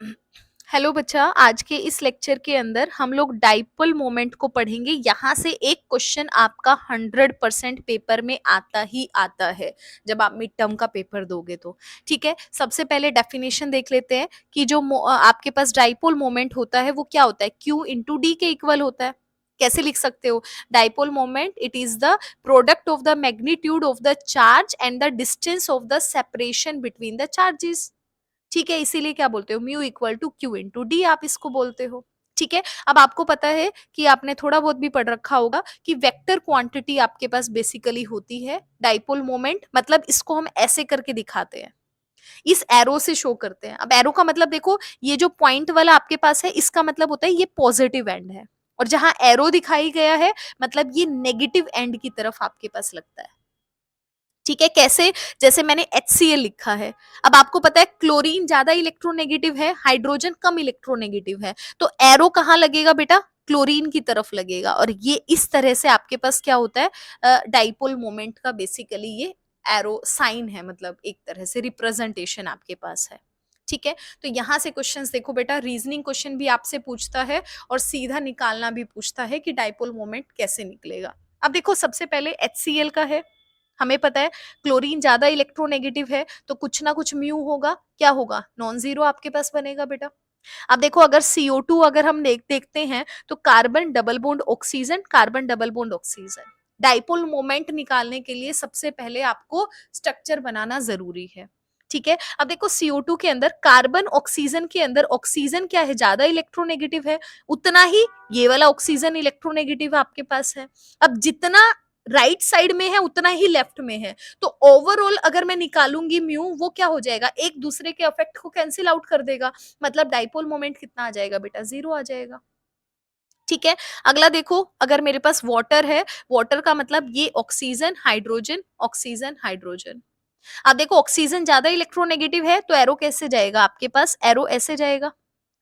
Hello बच्चा, आज के इस लेक्चर के अंदर हम लोग डाइपोल मोमेंट को पढ़ेंगे। यहाँ से एक क्वेश्चन आपका 100% पेपर में आता ही आता है जब आप मिड टर्म का पेपर दोगे तो। ठीक है, सबसे पहले डेफिनेशन देख लेते हैं कि जो आपके पास डाइपोल मोमेंट होता है वो क्या होता है, Q इंटू डी के इक्वल होता है। कैसे लिख सकते हो? Dipole moment it is the product of the magnitude of the charge and the distance of the separation between the charges. ठीक है, इसीलिए क्या बोलते हो, mu equal to Q into D आप इसको बोलते हो। ठीक है, अब आपको पता है कि आपने थोड़ा बहुत भी पढ़ रखा होगा कि वेक्टर क्वांटिटी आपके पास बेसिकली होती है डाइपोल मोमेंट। मतलब इसको हम ऐसे करके दिखाते हैं, इस एरो से शो करते हैं। अब एरो का मतलब देखो, ये जो पॉइंट वाला आपके पास है इसका मतलब होता है ये पॉजिटिव एंड है, और जहां एरो दिखाई गया है मतलब ये नेगेटिव एंड की तरफ आपके पास लगता है। ठीक है, कैसे? जैसे मैंने HCl लिखा है। अब आपको पता है क्लोरीन ज्यादा इलेक्ट्रोनेगेटिव है, हाइड्रोजन कम इलेक्ट्रोनेगेटिव है, तो एरो कहाँ लगेगा बेटा? क्लोरीन की तरफ लगेगा। और ये इस तरह से आपके पास क्या होता है, डाइपोल मोमेंट का बेसिकली ये एरो साइन है, मतलब एक तरह से रिप्रेजेंटेशन आपके पास है। ठीक है, तो यहां से क्वेश्चंस देखो बेटा, रीजनिंग क्वेश्चन भी आपसे पूछता है और सीधा निकालना भी पूछता है कि डाइपोल मोमेंट कैसे निकलेगा। अब देखो, सबसे पहले HCl का है, हमें पता है क्लोरीन ज्यादा इलेक्ट्रोनेगेटिव है तो कुछ ना कुछ म्यू होगा, क्या होगा? नॉन जीरो आपके पास बनेगा बेटा। अब देखो, अगर CO2 अगर हम देखते हैं तो carbon double bond oxygen, carbon double bond oxygen. Dipole moment निकालने के लिए सबसे पहले आपको स्ट्रक्चर बनाना जरूरी है। ठीक है, अब देखो CO2 के अंदर कार्बन ऑक्सीजन के अंदर ऑक्सीजन क्या है, ज्यादा इलेक्ट्रोनेगेटिव है, उतना ही ये वाला ऑक्सीजन इलेक्ट्रोनेगेटिव आपके पास है। अब जितना राइट साइड में है उतना ही लेफ्ट में है, तो ओवरऑल अगर मैं निकालूंगी म्यू, वो क्या हो जाएगा, एक दूसरे के इफेक्ट को कैंसिल आउट कर देगा। मतलब डाइपोल मोमेंट कितना आ जाएगा बेटा? जीरो आ जाएगा। ठीक है, अगला देखो, अगर मेरे पास वाटर है, वाटर का मतलब ये ऑक्सीजन हाइड्रोजन, ऑक्सीजन हाइड्रोजन। अब देखो, ऑक्सीजन ज्यादा इलेक्ट्रोनेगेटिव है तो एरो कैसे जाएगा आपके पास? एरो ऐसे जाएगा।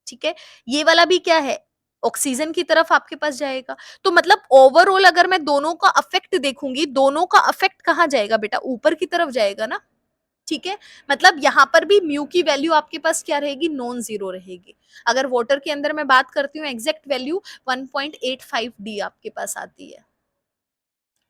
ठीक है, ये वाला भी क्या है, ऑक्सीजन की तरफ आपके पास जाएगा। तो मतलब ओवरऑल अगर मैं दोनों का अफेक्ट देखूंगी, दोनों का अफेक्ट कहाँ जाएगा बेटा? ऊपर की तरफ जाएगा ना। ठीक है, मतलब यहां पर भी म्यू की वैल्यू आपके पास क्या रहेगी? नॉन जीरो रहेगी। अगर वाटर के अंदर मैं बात करती हूँ, एग्जैक्ट वैल्यू 1.85 डी आपके पास आती है।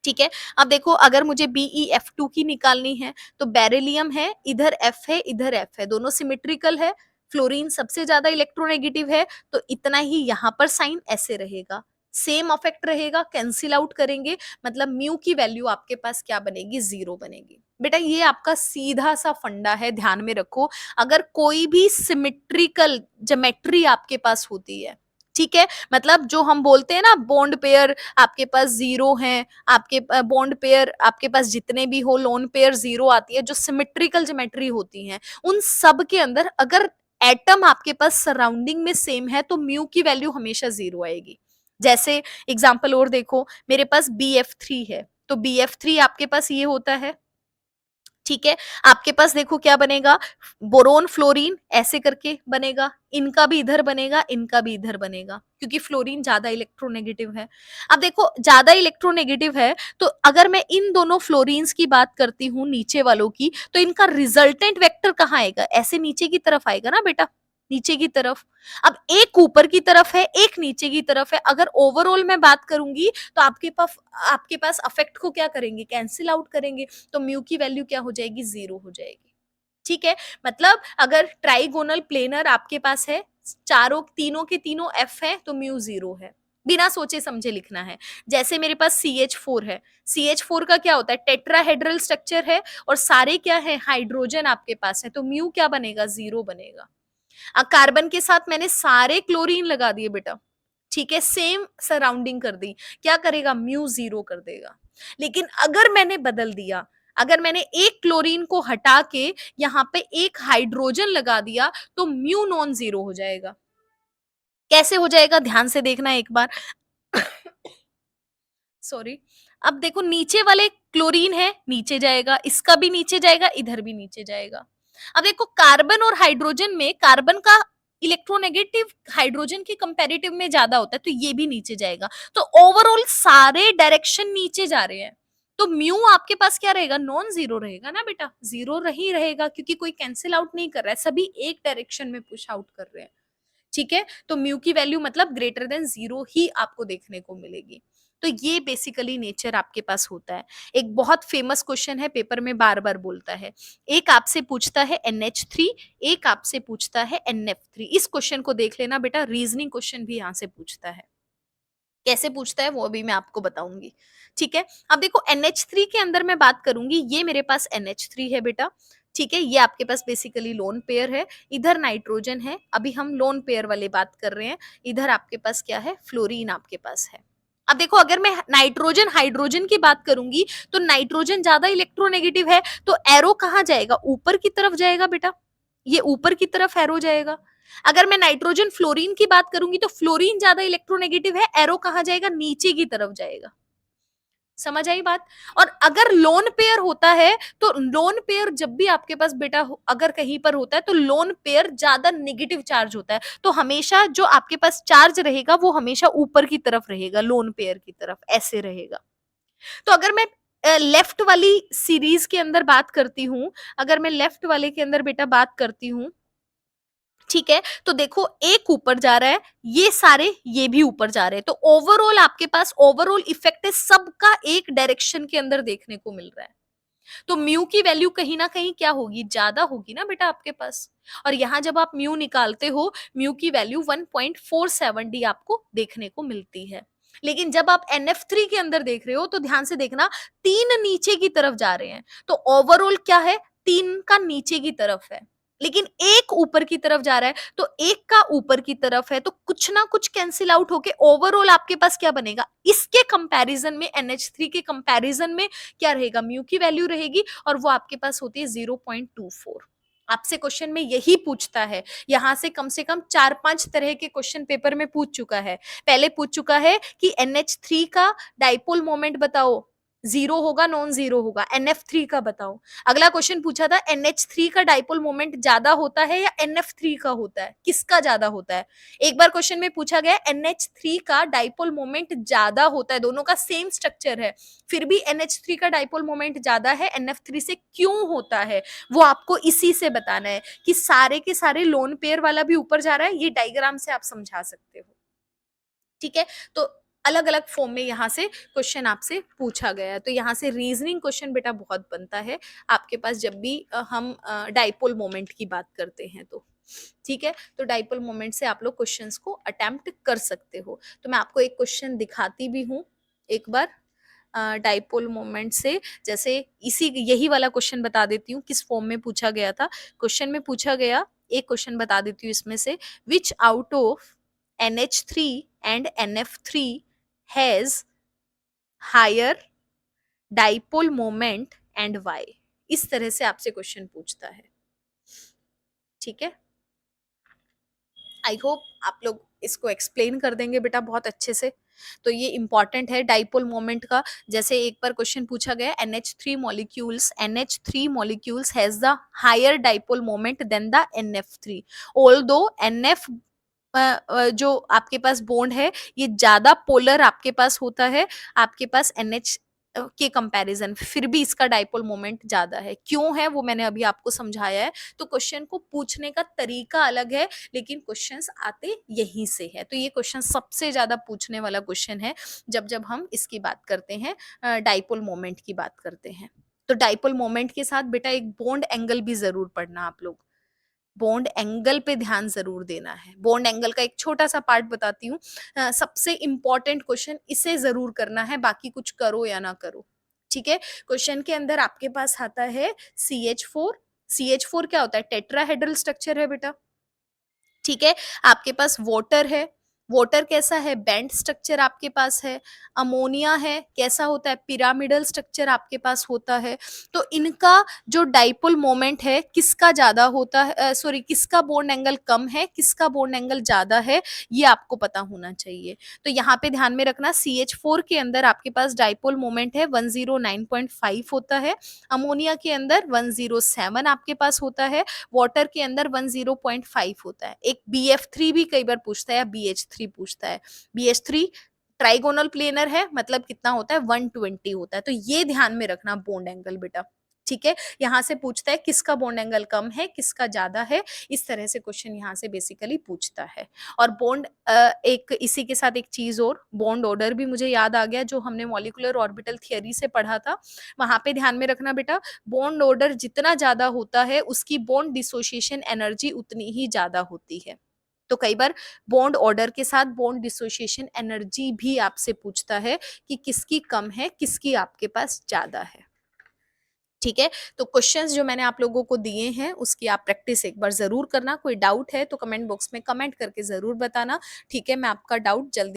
ठीक है, अब देखो, अगर मुझे BeF2 की निकालनी है तो बेरिलियम है, इधर F है, इधर F है, दोनों सिमेट्रिकल है। फ्लोरीन सबसे ज्यादा इलेक्ट्रोनेगेटिव है, तो इतना ही यहाँ पर साइन ऐसे रहेगा, सेम अफेक्ट रहेगा, कैंसिल आउट करेंगे, मतलब म्यू की वैल्यू आपके पास क्या बनेगी? जीरो बनेगी। बेटा ये आपका सीधा सा फंडा है, ध्यान में रखो। अगर कोई भी सिमेट्रिकल ज्योमेट्री आपके पास होती है, ठीक है, मतलब जो हम बोलते हैं ना बॉन्ड पेयर आपके पास जीरो हैं, आपके बॉन्ड पेयर आपके पास जितने भी हो, लोन पेयर जीरो आती है, जो सिमेट्रिकल ज्योमेट्री होती हैं उन सब के अंदर अगर एटम आपके पास सराउंडिंग में सेम है तो म्यू की वैल्यू हमेशा जीरो आएगी। जैसे एग्जांपल और देखो, मेरे पास BF3 है, तो BF3 आपके पास ये होता है। ठीक है, आपके पास देखो क्या बनेगा, बोरोन फ्लोरीन ऐसे करके बनेगा, इनका भी इधर बनेगा, इनका भी इधर बनेगा, क्योंकि फ्लोरीन ज्यादा इलेक्ट्रोनेगेटिव है। अब देखो, ज्यादा इलेक्ट्रोनेगेटिव है तो अगर मैं इन दोनों फ्लोरीन्स की बात करती हूँ नीचे वालों की, तो इनका रिजल्टेंट वेक्टर कहाँ आएगा? ऐसे नीचे की तरफ आएगा ना बेटा, नीचे की तरफ। अब एक ऊपर की तरफ है, एक नीचे की तरफ है, अगर ओवरऑल मैं बात करूंगी तो आपके पास अफेक्ट को क्या करेंगे? कैंसिल आउट करेंगे, तो म्यू की वैल्यू क्या हो जाएगी? जीरो हो जाएगी। ठीक है, मतलब अगर ट्राइगोनल प्लेनर आपके पास है, चारों तीनों के तीनों एफ है, तो म्यू जीरो है। बिना सोचे समझे लिखना है। जैसे मेरे पास CH4 है, CH4 का क्या होता है? टेट्राहेड्रल स्ट्रक्चर है और सारे क्या है? हाइड्रोजन आपके पास है, तो म्यू क्या बनेगा? जीरो बनेगा। कार्बन के साथ मैंने सारे क्लोरीन लगा दिए बेटा, ठीक है, सेम सराउंडिंग कर दी, क्या करेगा? म्यू जीरो कर देगा। लेकिन अगर मैंने बदल दिया, अगर मैंने एक क्लोरीन को हटा के यहाँ पे एक हाइड्रोजन लगा दिया, तो म्यू नॉन जीरो हो जाएगा। कैसे हो जाएगा? ध्यान से देखना एक बार। सॉरी। अब देखो, नीचे वाले क्लोरीन है, नीचे जाएगा, इसका भी नीचे जाएगा, इधर भी नीचे जाएगा। अब देखो, कार्बन और हाइड्रोजन में कार्बन का इलेक्ट्रोनेगेटिव हाइड्रोजन के कंपैरेटिव में ज्यादा होता है, तो ये भी नीचे जाएगा। तो ओवरऑल सारे डायरेक्शन नीचे जा रहे हैं, तो म्यू आपके पास क्या रहेगा, नॉन जीरो रहेगा ना बेटा, जीरो ही रहेगा क्योंकि कोई कैंसिल आउट नहीं कर रहा है, सभी एक डायरेक्शन में पुश आउट कर रहे हैं। ठीक है, तो म्यू की वैल्यू मतलब ग्रेटर देन जीरो ही आपको देखने को मिलेगी। तो ये बेसिकली नेचर आपके पास होता है। एक बहुत फेमस क्वेश्चन है, पेपर में बार बार बोलता है, एक आपसे पूछता है NH3, एक आपसे पूछता है NF3। इस क्वेश्चन को देख लेना बेटा, रीजनिंग क्वेश्चन भी यहाँ से पूछता है। कैसे पूछता है वो अभी मैं आपको बताऊंगी। ठीक है, अब देखो NH3 के अंदर मैं बात करूंगी, ये मेरे पास NH3 है बेटा। ठीक है, ये आपके पास बेसिकली लोन पेयर है, इधर नाइट्रोजन है, अभी हम लोन पेयर वाली बात कर रहे हैं। इधर आपके पास क्या है, फ्लोरीन आपके पास है। अब देखो, अगर मैं नाइट्रोजन हाइड्रोजन की बात करूंगी तो नाइट्रोजन ज्यादा इलेक्ट्रोनेगेटिव है, तो एरो कहाँ जाएगा, ऊपर की तरफ जाएगा बेटा, ये ऊपर की तरफ एरो जाएगा। अगर मैं नाइट्रोजन फ्लोरीन की बात करूंगी तो फ्लोरीन ज्यादा इलेक्ट्रोनेगेटिव है, एरो कहाँ जाएगा, नीचे की तरफ जाएगा। समझ आई बात। और अगर लोन पेयर होता है, तो लोन पेयर जब भी आपके पास बेटा अगर कहीं पर होता है तो लोन पेयर ज्यादा नेगेटिव चार्ज होता है, तो हमेशा जो आपके पास चार्ज रहेगा वो हमेशा ऊपर की तरफ रहेगा, लोन पेयर की तरफ ऐसे रहेगा। तो अगर मैं लेफ्ट वाली सीरीज के अंदर बात करती हूं, अगर मैं लेफ्ट वाले के अंदर बेटा बात करती हूं, ठीक है, तो देखो एक ऊपर जा रहा है, ये सारे ये भी ऊपर जा रहे हैं, तो ओवरऑल आपके पास ओवरऑल इफेक्ट है, सबका एक डायरेक्शन के अंदर देखने को मिल रहा है। तो म्यू की वैल्यू कहीं ना कहीं क्या होगी, ज्यादा होगी ना बेटा आपके पास। और यहां जब आप म्यू निकालते हो, म्यू की वैल्यू 1.47D आपको देखने को मिलती है। लेकिन जब आप NF3 के अंदर देख रहे हो तो ध्यान से देखना, तीन नीचे की तरफ जा रहे हैं, तो ओवरऑल क्या है, तीन का नीचे की तरफ है, लेकिन एक ऊपर की तरफ जा रहा है, तो एक का ऊपर की तरफ है, तो कुछ ना कुछ कैंसिल आउट होके ओवरऑल आपके पास क्या बनेगा, इसके कंपैरिजन में NH3 के कंपैरिजन में क्या रहेगा, म्यू की वैल्यू रहेगी, और वो आपके पास होती है 0.24। आपसे क्वेश्चन में यही पूछता है, यहां से कम 4-5 तरह के क्वेश्चन पेपर में पूछ चुका है। पहले पूछ चुका है कि NH3 का डाइपोल मोमेंट बताओ, जीरो होगा नॉन जीरो होगा, NF3 का बताओ। अगला क्वेश्चन पूछा था NH3 का डाइपोल मोमेंट ज्यादा होता है या NF3 का होता है, किसका ज्यादा होता है। एक बार क्वेश्चन में पूछा गया NH3 का डाइपोल मोमेंट ज्यादा होता है, दोनों का सेम स्ट्रक्चर है, फिर भी NH3 का डाइपोल मोमेंट ज्यादा है NF3 से, क्यों होता है वो आपको इसी से बताना है, कि सारे के सारे लोन पेयर वाला भी ऊपर जा रहा है, ये डायग्राम से आप समझा सकते हो। ठीक है, तो अलग अलग फॉर्म में यहाँ से क्वेश्चन आपसे पूछा गया है, तो यहाँ से रीजनिंग क्वेश्चन बेटा बहुत बनता है आपके पास जब भी हम डाइपोल मोमेंट की बात करते हैं तो। ठीक है, तो डाइपोल मोमेंट से आप लोग क्वेश्चंस को अटेम्प्ट कर सकते हो। तो मैं आपको एक क्वेश्चन दिखाती भी हूँ एक बार, डाइपोल मोमेंट से, जैसे इसी यही वाला क्वेश्चन बता देती हूँ किस फॉर्म में पूछा गया था। क्वेश्चन में पूछा गया, एक क्वेश्चन बता देती हूँ इसमें से, विच out of NH3 and NF3 has higher dipole moment and why। इस तरह से आपसे क्वेश्चन पूछता है। ठीक है, आई होप आप लोग इसको एक्सप्लेन कर देंगे बेटा बहुत अच्छे से। तो ये इंपॉर्टेंट है डाइपोल मोमेंट का। जैसे एक बार क्वेश्चन पूछा गया, NH3 molecules has the higher dipole moment than the NF3, although NF जो आपके पास बॉन्ड है ये ज्यादा पोलर आपके पास होता है आपके पास NH के कंपैरिजन, फिर भी इसका डाइपोल मोमेंट ज्यादा है। क्यों है वो मैंने अभी आपको समझाया है। तो क्वेश्चन को पूछने का तरीका अलग है, लेकिन क्वेश्चंस आते यहीं से है। तो ये क्वेश्चन सबसे ज्यादा पूछने वाला क्वेश्चन है जब जब हम इसकी बात करते हैं, डाइपोल मोमेंट की बात करते हैं। तो डाइपोल मोमेंट के साथ बेटा एक बॉन्ड एंगल भी जरूर पढ़ना आप लोग, बॉन्ड एंगल पे ध्यान जरूर देना है। बॉन्ड एंगल का एक छोटा सा पार्ट बताती हूँ, सबसे इंपॉर्टेंट क्वेश्चन इसे जरूर करना है, बाकी कुछ करो या ना करो। ठीक है, क्वेश्चन के अंदर आपके पास आता है CH4। CH4 क्या होता है, टेट्राहेड्रल स्ट्रक्चर है बेटा। ठीक है, आपके पास वाटर है, वाटर कैसा है, बैंड स्ट्रक्चर आपके पास है। अमोनिया है, कैसा होता है, पिरामिडल स्ट्रक्चर आपके पास होता है। तो इनका जो डाइपोल मोमेंट है किसका ज्यादा होता है, सॉरी किसका बॉन्ड एंगल कम है, किसका बॉन्ड एंगल ज्यादा है, ये आपको पता होना चाहिए। तो यहाँ पे ध्यान में रखना, CH4 के अंदर आपके पास डाइपोल मोमेंट है 109.5 होता है, अमोनिया के अंदर 107 आपके पास होता है, वाटर के अंदर 10.5 होता है। एक BF3 भी कई बार पूछता है या BH3 पूछता है। BH3 ट्राइगोनल प्लेनर है मतलब कितना होता है 120 होता है। तो ये ध्यान में रखना बॉन्ड एंगल बेटा, ठीक है। यहाँ से पूछता है किसका बॉन्ड एंगल कम है किसका ज्यादा है, इस तरह से क्वेश्चन यहाँ से बेसिकली पूछता है। और बॉन्ड एक इसी के साथ एक चीज और, बॉन्ड ऑर्डर भी मुझे याद आ गया जो हमने मॉलिक्यूलर ऑर्बिटल थियरी से पढ़ा था। वहां पे ध्यान में रखना बेटा, बॉन्ड ऑर्डर जितना ज्यादा होता है उसकी बॉन्ड डिसोसिएशन एनर्जी उतनी ही ज्यादा होती है। तो कई बार बॉन्ड ऑर्डर के साथ बॉन्ड डिसोसिएशन एनर्जी भी आपसे पूछता है कि किसकी कम है किसकी आपके पास ज्यादा है, ठीक है। तो क्वेश्चंस जो मैंने आप लोगों को दिए हैं उसकी आप प्रैक्टिस एक बार जरूर करना। कोई डाउट है तो कमेंट बॉक्स में कमेंट करके जरूर बताना, ठीक है। मैं आपका डाउट जल्दी